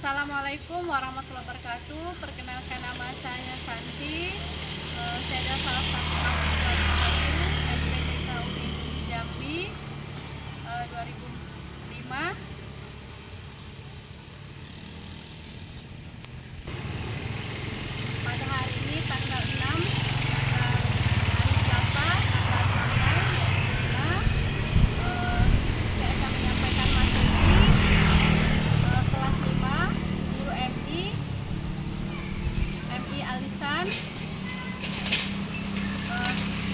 Assalamualaikum warahmatullahi wabarakatuh. Perkenalkan, nama saya Santi. Saya adalah salah satu mahasiswa SPTK UIN Jambi 2005. Pada hari ini tanggal 6, tanggal hari Selasa, tanggal 8, saya akan menyampaikan materi kelas 5 guru MI Alisan,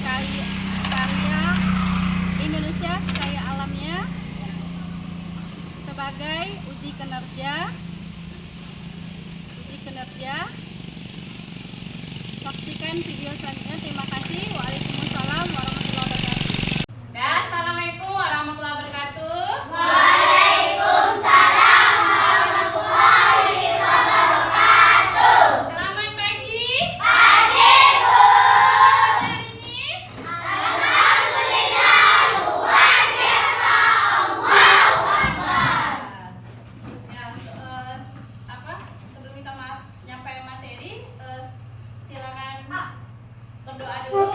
karya Indonesia kaya alamnya sebagai uji kinerja. Saksikan video selanjutnya. Terima kasih. Waalaikumsalam warahmatullahi wabarakatuh. Assalamualaikum warahmatullahi wabarakatuh. Waalaikumsalam warahmatullahi wabarakatuh. Selamat pagi. Pagi, Bu. Hari ini Alhamdulillah, luar biasa. Allahu Akbar. ya, sebelum kita nyampe materi, silakan berdoa dulu.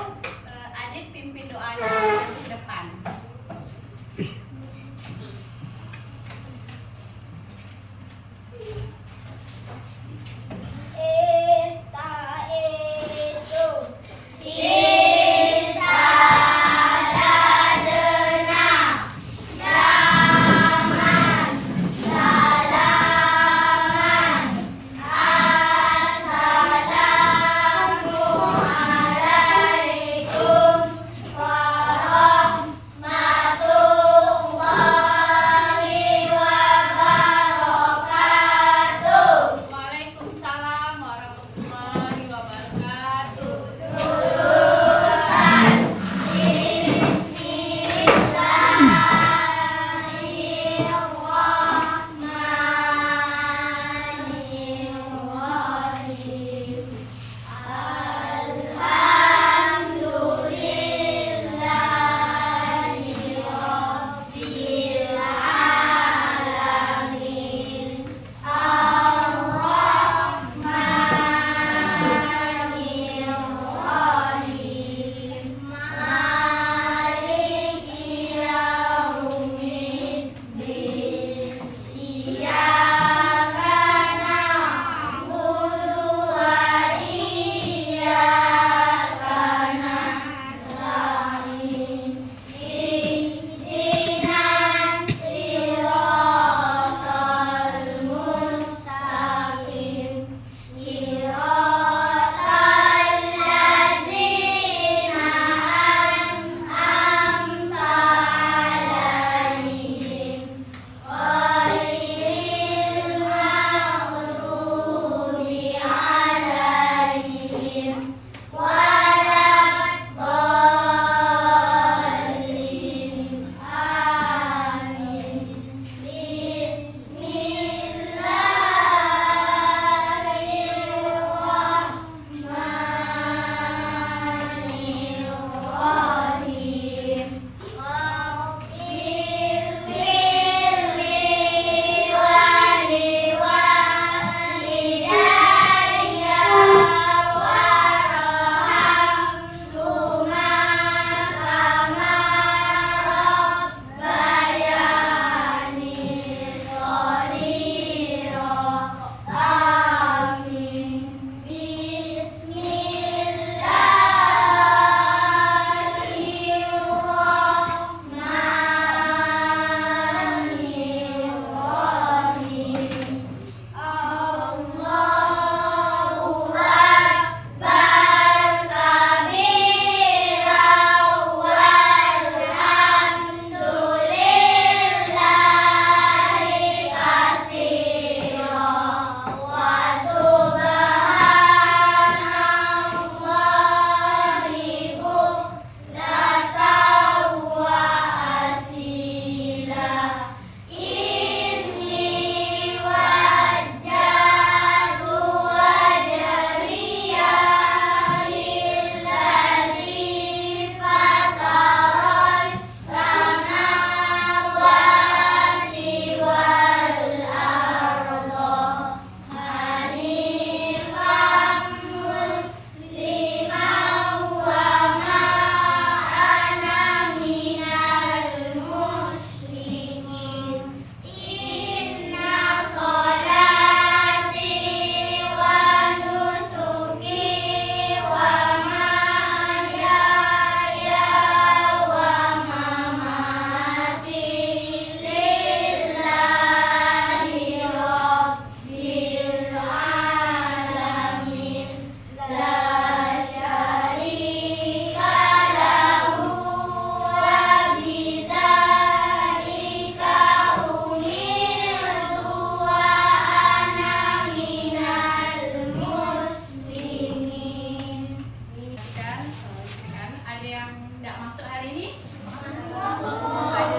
nggak masuk hari ini? Ada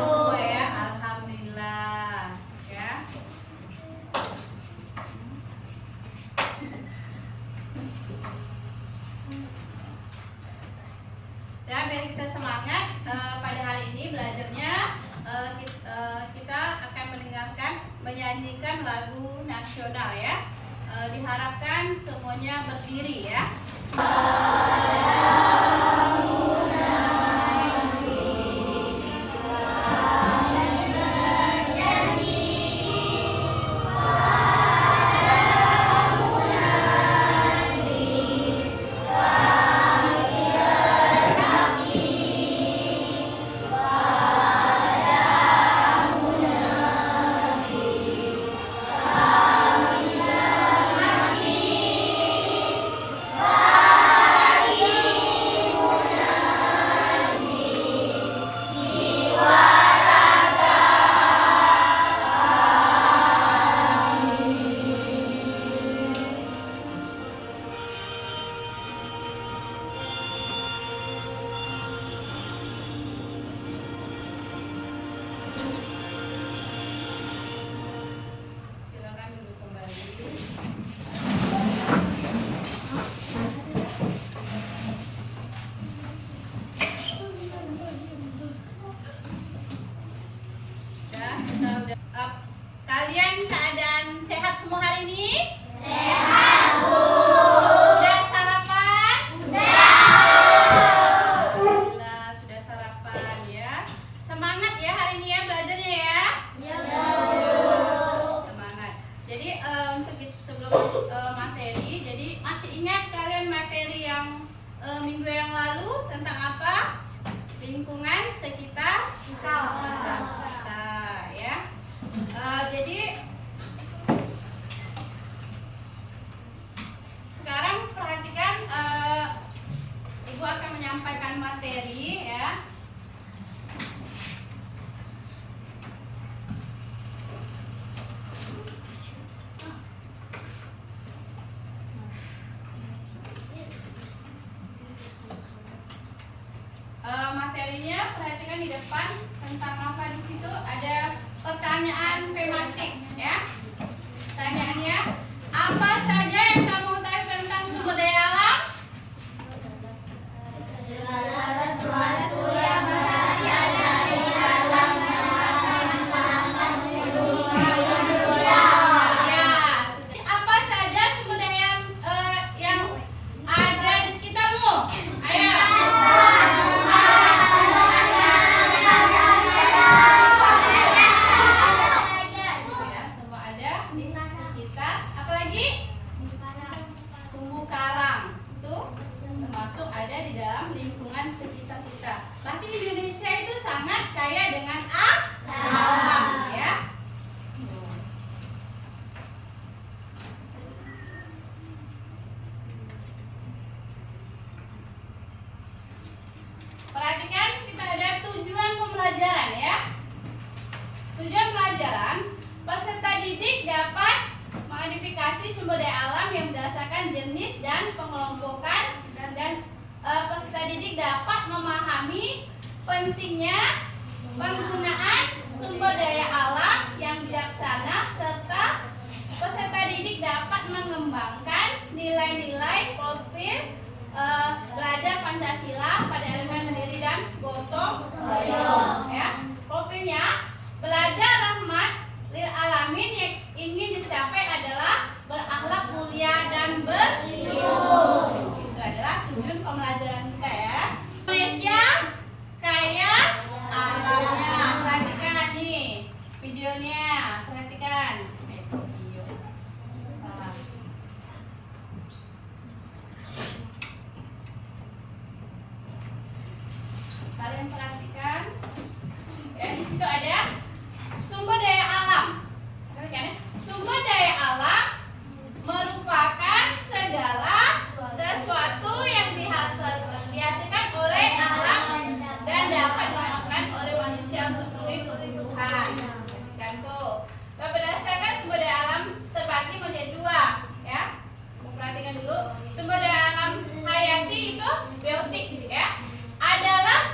semua ya, alhamdulillah ya. Dan biar kita semangat pada hari ini belajarnya, kita akan menyanyikan lagu nasional ya. Diharapkan semuanya berdiri ya. Silakan duduk kembali. Ya, kita udah kalian keadaan sehat semua hari ini? Sehat, Bu. Sudah sarapan? Alhamdulillah sudah sarapan ya. Semangat ya hari ini ya belajarnya ya. Semangat. Jadi sebelum materi, jadi masih ingat kalian materi yang minggu yang lalu tentang apa? Lingkungan sekitar kita ya. Jadi sekarang perhatikan, Ibu akan menyampaikan materi ya. Materinya perhatikan di depan tentang apa di situ ada pertanyaan tematik ya. Pertanyaannya, apa saja yang kamu tahu tentang sumber daya alam? Segala sesuatu yang berasal dari alam yang akan menambahkan Ya. Apa saja sumber daya yang ada di sekitarmu? Ayo. Ya, semua ada di sekitar. Apalagi terumbu karang itu termasuk ada di dalam lingkungan sekitar kita. Berarti Indonesia itu sangat kaya dengan alam ya. Perhatikan, kita ada tujuan pembelajaran ya. Tujuan pelajaran, peserta didik dapat mengidentifikasi sumber daya alam yang berdasarkan jenis dan pengelompokan dan peserta didik dapat memahami pentingnya penggunaan sumber daya alam yang bijaksana serta peserta didik dapat mengembangkan nilai-nilai profil belajar Pancasila pada elemen mandiri dan gotong royong ya. Profilnya belajar rahmat lil alamin yang ingin dicapai adalah berakhlak mulia dan berilmu. Itu adalah tujuan pembelajaran kita ya. Indonesia kaya alamnya. Perhatikan nih videonya, perhatikan. Video. Salah. Kalian perhatikan. Ya, di situ ada sumber daya alam. Perhatikan ya. Sumber daya alam merupakan segala sesuatu yang dihasilkan oleh alam dan dapat dilakukan oleh manusia untuk memenuhi kebutuhan. Perhatikan tuh. Nah, berdasarkan sumber daya alam terbagi menjadi dua, ya. Perhatikan dulu. Sumber daya alam hayati itu biotik, ya. Adalah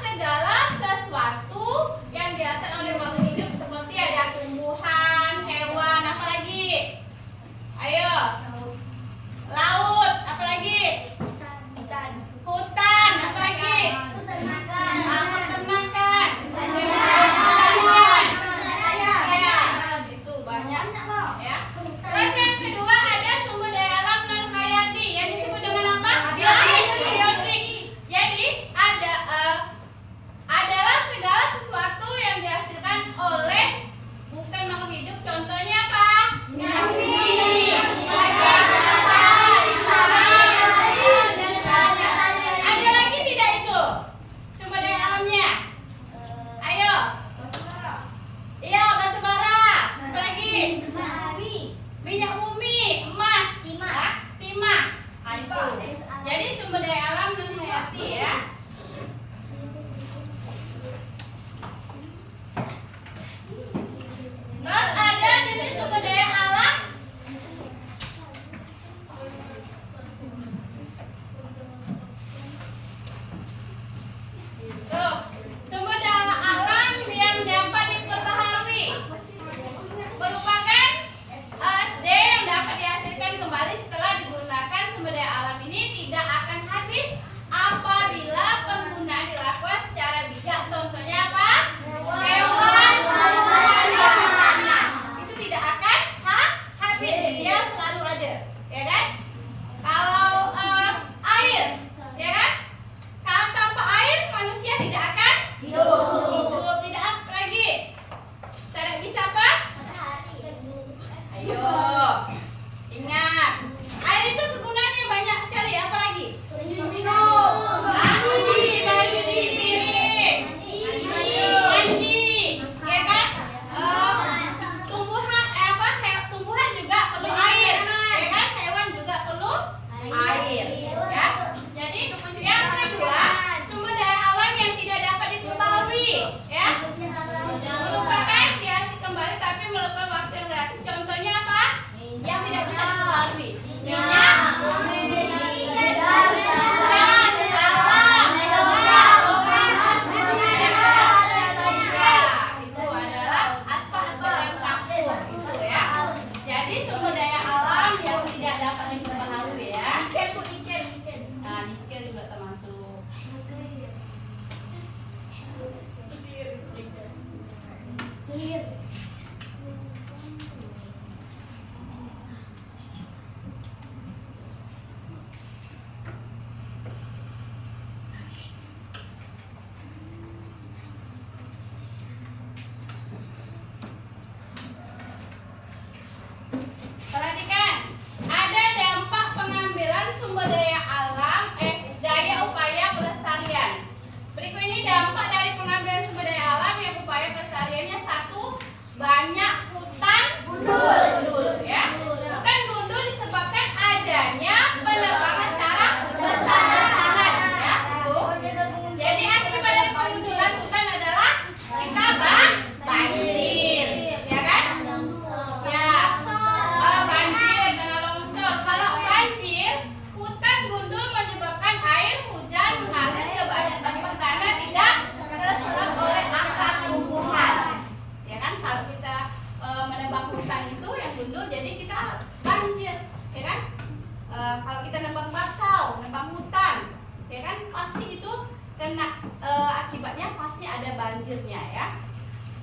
ada banjirnya ya.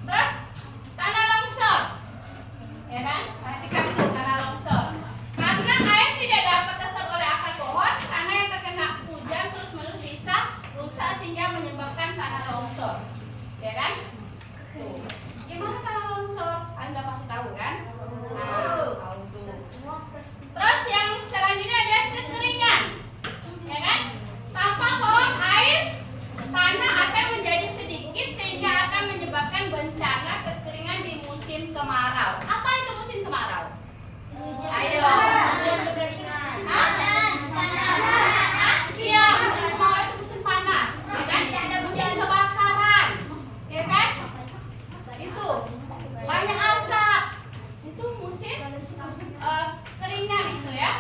Terus tanah longsor, ya kan? Perhatikan tuh tanah longsor. Karena air tidak dapat terserap oleh akar pohon, tanah yang terkena hujan terus-menerus bisa rusak sehingga menyebabkan tanah longsor, ya kan? Tuh. Gimana tanah longsor? Anda pasti tahu kan? Nah, tahu tuh. Terus yang selanjutnya ada kekeringan, ya kan? Tanpa pohon air, tanah akan menjadi sedikit sehingga akan menyebabkan bencana kekeringan di musim kemarau. Apa itu musim kemarau? Ayo. Iya, musim kemarau itu musim panas, ya kan? Musim kebakaran, ya kan? Itu banyak asap. Itu musim keringan itu ya.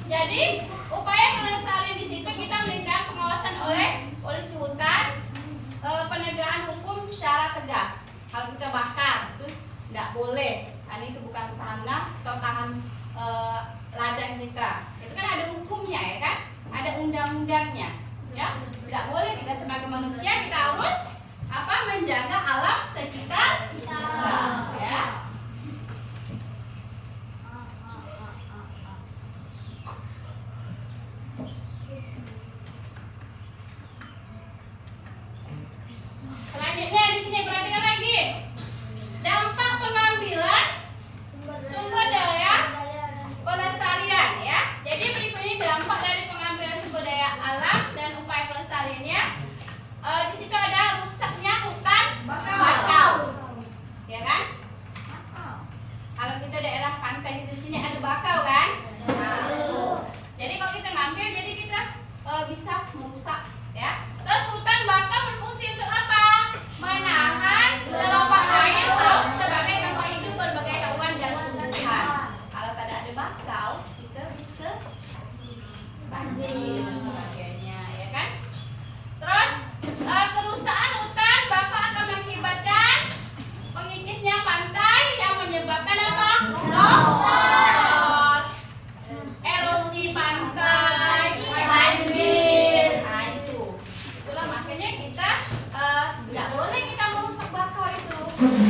Jadi upaya pelestarian di situ kita melakukan pengawasan oleh polisi hutan, penegakan hukum secara tegas. Kalau kita bakar itu tidak boleh. Karena itu bukan tanah atau tahan ladang kita. Itu kan ada hukumnya ya kan? Ada undang-undangnya. Ya, tidak boleh kita sebagai manusia kita harus apa? Menjaga alam sekitar kita. Ya. Selanjutnya di sini perhatikan lagi. Dampak pengambilan sumber daya pelestarian ya. Jadi berikut ini dampak dari pengambilan sumber daya alam dan upaya pelestariannya. Di situ ada rusaknya hutan bakau. Ya kan? Kalau kita daerah pantai di sini ada bakau kan? Nah, jadi kalau kita ngambil jadi kita bisa merusak ya. Terus hutan bakau berfungsi untuk apa? Menahan gelombang air laut sebagai tempat hidup berbagai hewan dan tumbuhan. Kalau tidak ada bakau, kita bisa banjir dan sebagainya, ya kan? Terus kerusakan hutan bakau akan mengakibatkan mengikisnya pantai yang menyebabkan apa? Longsor, erosi pantai, banjir. Nah itu, itulah makanya kita tidak boleh kita merusak bakau itu,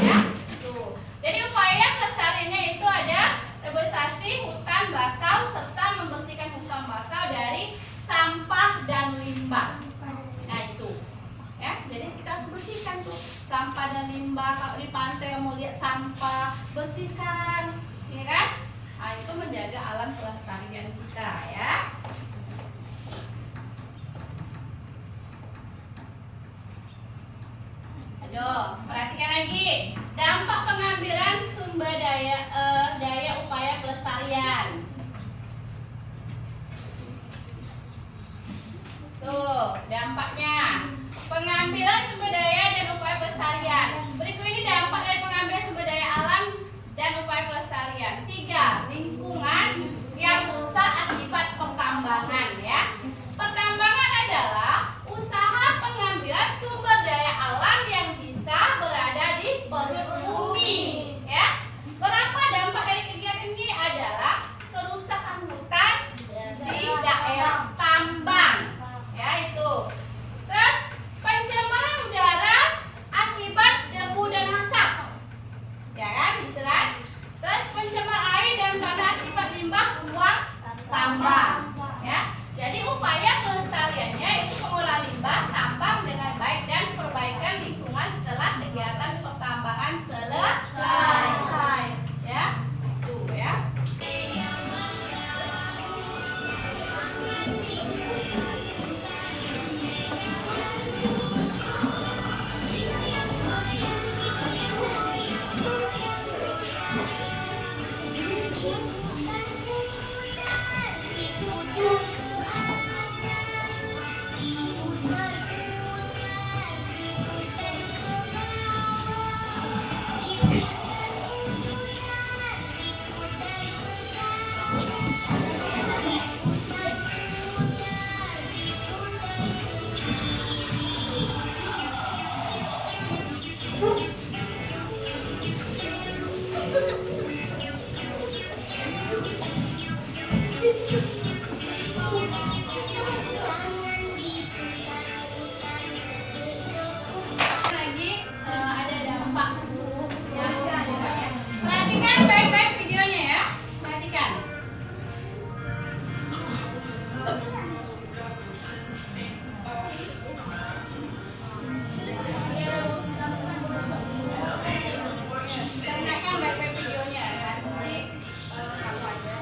ya. Tuh. Jadi upaya pelestariannya itu ada reboisasi hutan bakau serta membersihkan hutan bakau dari sampah dan limbah. Nah itu, ya. Jadi kita harus bersihkan tuh sampah dan limbah. Kalau di pantai mau lihat sampah, bersihkan, ya kan? Nah itu menjaga alam pelestarian kita, ya. Aduh, perhatikan lagi dampak pengambilan sumber daya upaya pelestarian. Tuh dampaknya pengambilan sumber daya dan upaya pelestarian. Berikut ini dampak dari pengambilan sumber daya alam dan upaya pelestarian. 3. Lingkungan yang rusak akibat pertambangan ya. Pertambangan adalah usaha pengambilan sumber daya alam yang bisa berada di perut bumi ya. Berapa dampak dari kegiatan ini adalah kerusakan hutan di daerah tambang ya itu. Terus pencemaran udara ada dampak buruk yang ada. Perhatikan baik-baik videonya ya. Perhatikan. Perhatikan baik-baik videonya ya. Nanti kamu aja.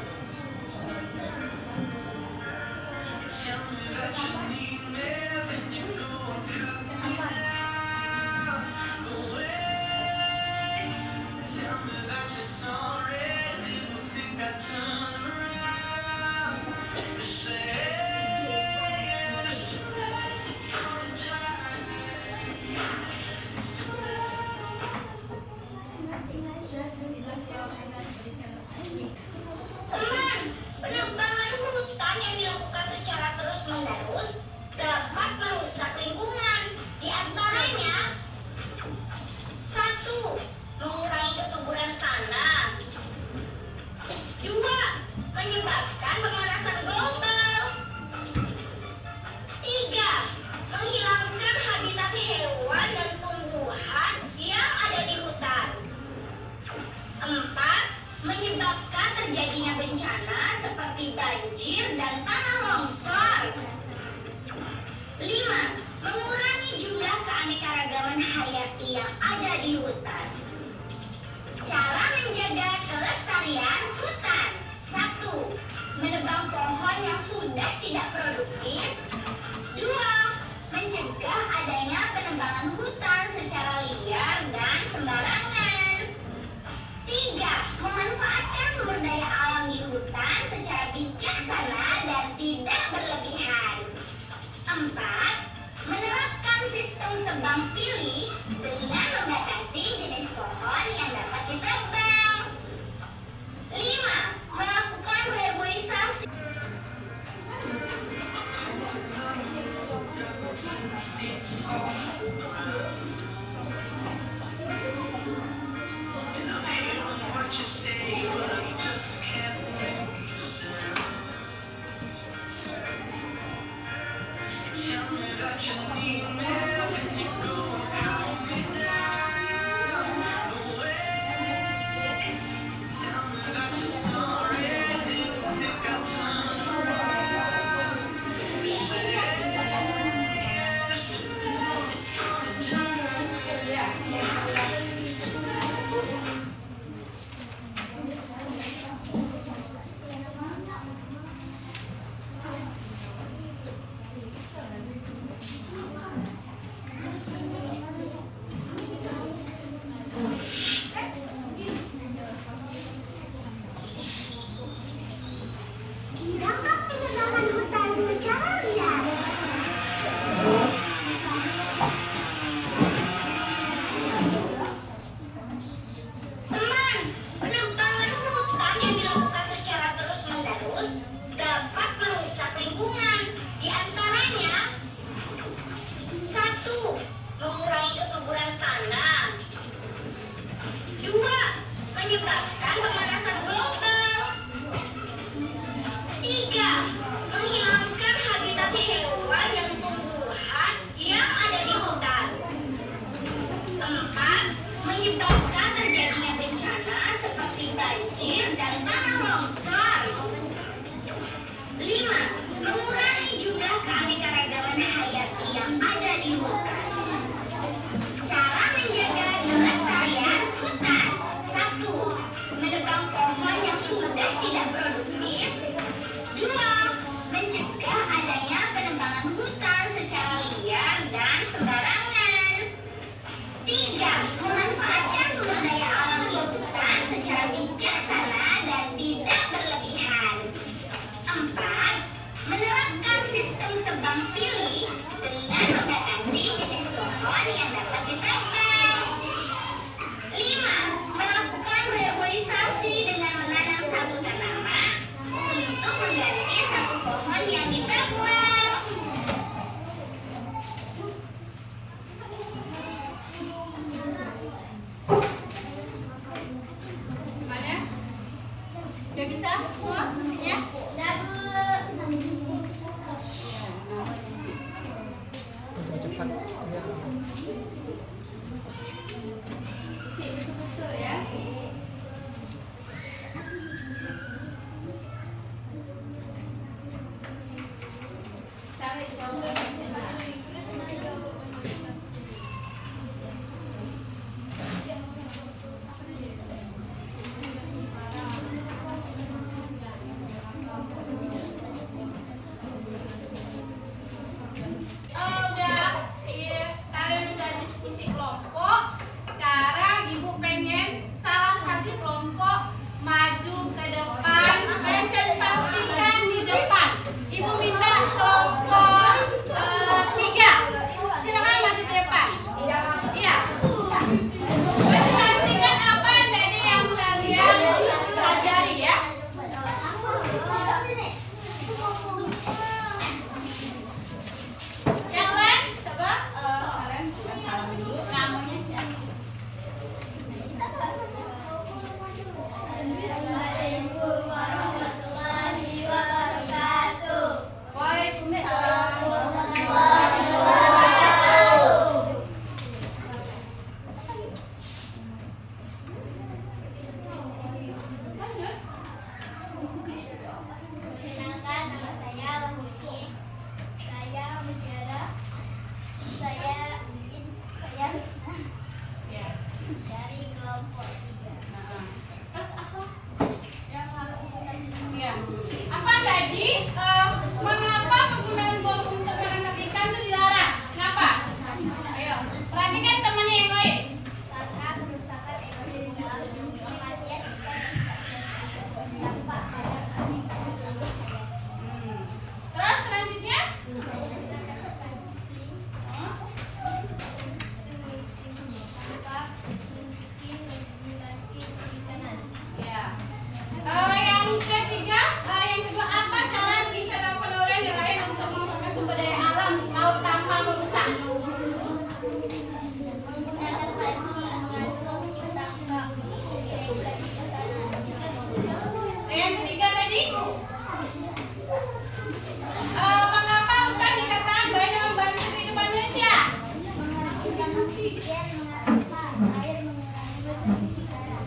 Teman, penebangan hutan yang dilakukan secara terus-menerus dapat merusak lingkungan. Di antaranya, 1. Mengurangi kesuburan tanah. 2. Menyebabkan pemanasan global. 3. Menghilangkan habitat hewan dan tumbuhan yang ada di hutan. 4. Menyebabkan terjadinya bencana seperti banjir dan tanah longsor. 5. Mengurangi jumlah keanekaragaman hayati yang ada di hutan. Cara menjaga kelestarian hutan. 1. Menebang pohon yang sudah tidak produktif. 2. Mencegah adanya penebangan hutan secara liar dan sembarangan. 3. Memanfaatkan sumber daya alam di hutan secara bijaksana dan tidak berlebihan. 4. Menerapkan sistem tebang pilih dengan membatasi jenis pohon yang dapat ditebang. 5. Melakukan reboisasi. Dampak penebangan hutan secara liar. Teman, penebangan hutan yang dilakukan secara terus-menerus dapat merusak lingkungan. Di antaranya, 1. Mengurangi kesuburan tanah. 2. Menyebabkan pemanasan global. 3. Menghilangkan habitat hewan dan tumbuhan yang ada di hutan. 4. Menyebabkan terjadinya bencana seperti banjir dan tanah longsor. 5. Mengurangi jumlah keanekaragaman hayati yang ada di hutan. Cara menjaga kelestarian hutan. 1. Menebang pohon yang sudah tidak produktif. 2. Mencegah adanya penebangan hutan secara liar dan sembarangan. 3. Memanfaatkan sumber daya alam di hutan secara bijaksana dan tidak berlebihan. 4. Menerapkan sistem tebang pilih dengan membatasi jenis pohon yang dapat ditebang. 5. Melakukan reboisasi dengan menanam satu tanaman untuk mengganti satu pohon yang ditebang. Gimana? Udah bisa semua? Ya? Udah, Bu. Cepat.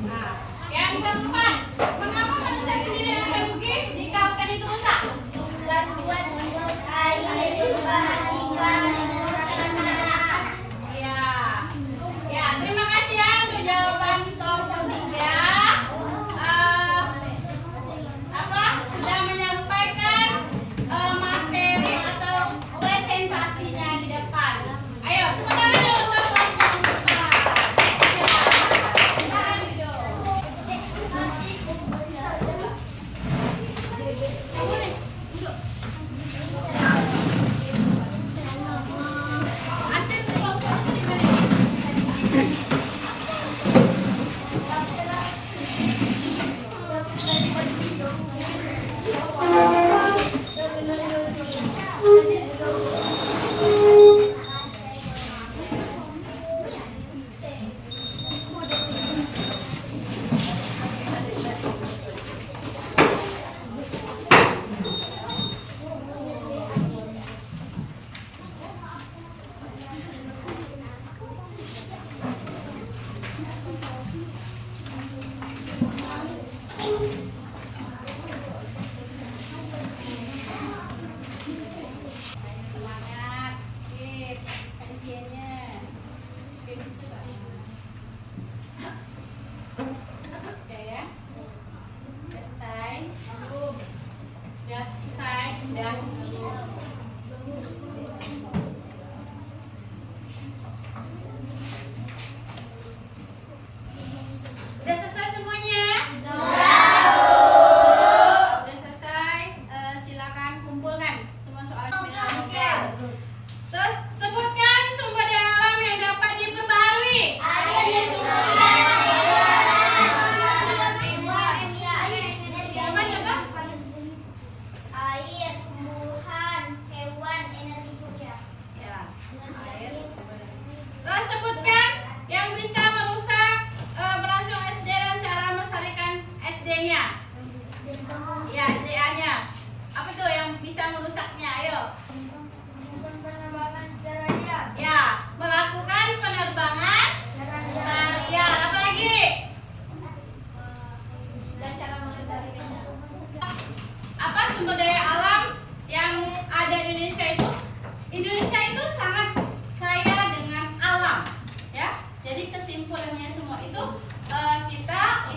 Nah, yang keempat, mengapa manusia sendiri yang akan rugi jika hutan itu rusak? Ya, ya, terima kasih ya untuk jawaban kelompok 3. Sudah menyampaikan materi atau presentasinya di depan. Ayo, tepuk tangan dulu untuk kelompok 4. Ya, silakan duduk. Asik kelompok itu di mana nih? Semangat, cip, pensiunnya. Oke, bisa Pak? Oke ya. Udah selesai? Belum. Udah selesai? Udah. Udah selesai semuanya? Udah selesai. Silakan kumpulkan semua soal Terus sebutkan sumber daya alam yang dapat diperbaharui. Coba. Air, tumbuhan, hewan, energi surya. Ya, air. Terus sebutkan yang bisa merusak berlangsung SD dan cara melestarikan SD-nya. Ya, SDA-nya. Apa tuh yang bisa merusaknya? Ayo. Ya, melakukan penerbangan harian. Apa lagi? Dan cara melestarikannya. Apa sumber daya alam yang ada di Indonesia itu? Indonesia itu sangat kaya dengan alam, ya. Jadi kesimpulannya semua itu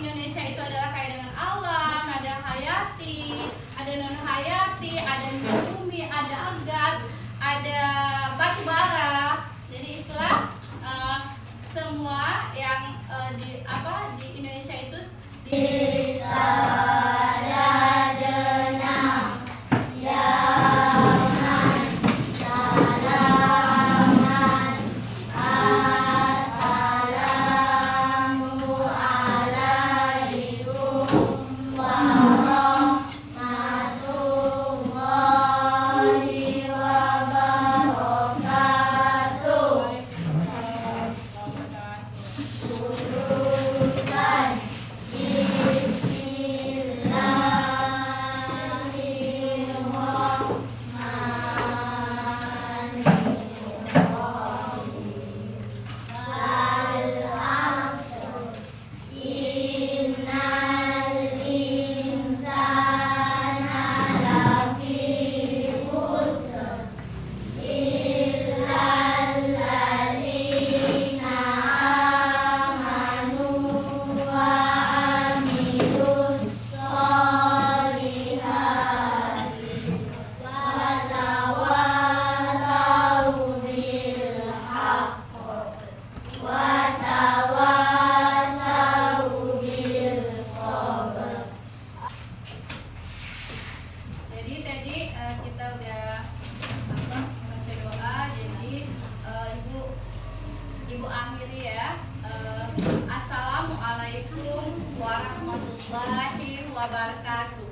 Indonesia itu adalah kaya dengan alam. Ada hayati, ada non hayati, ada minyak bumi, ada gas, ada batu bara. Jadi itulah semua yang di Indonesia itu Ibu akhiri ya. Assalamualaikum warahmatullahi wabarakatuh.